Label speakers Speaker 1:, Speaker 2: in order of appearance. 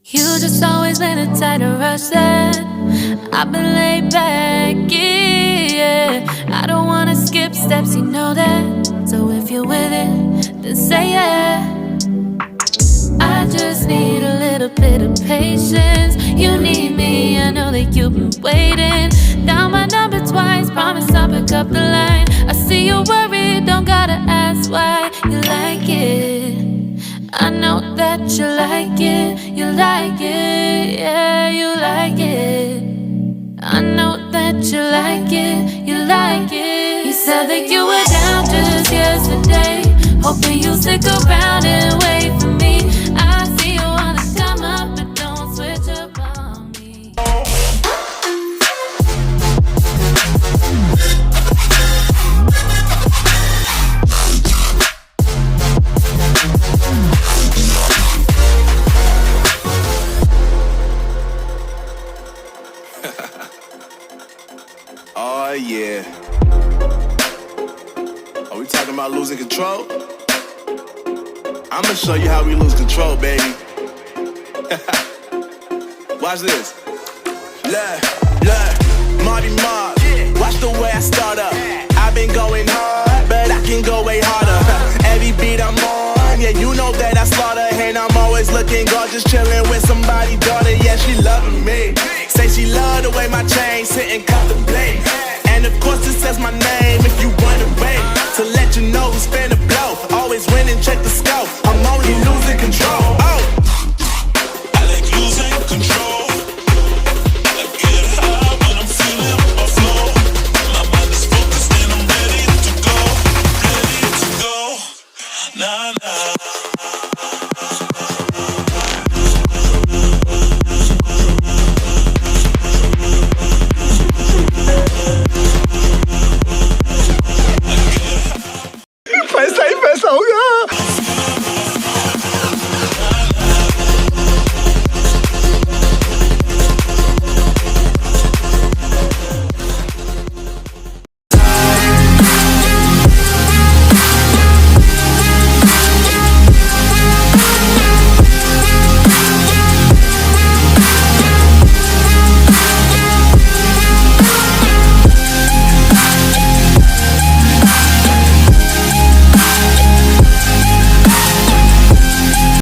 Speaker 1: You just always been a tighter rush that I've been laid back, yeah. I don't wanna skip steps, you know that. So if you're with it, then say yeah. I just need a little bit of patience. You need me, I know that you've been waiting. Down my number twice, promise I'll pick up the line. I see you worried, don't gotta ask why. You like it, I know that you like it. You like it, yeah, you like it. I know that you like it, you like it. You said that you were down just yesterday, hoping you'll stick around and wait for me. I see you wanna come up, but don't switch up on me.
Speaker 2: Oh yeah. Are we talking about losing control? I'ma show you how we lose control, baby. Watch this. Look, Marty Mark. Watch the way I start up. I've been going hard, but I can go way harder. Every beat I'm on, yeah, you know that I slaughter. And I'm always looking gorgeous, chilling with somebody's daughter. Yeah, she loving me. Say she love the way my chain sit and cut the blade. And of course it says my name if you wanna wait, to let you know who's finna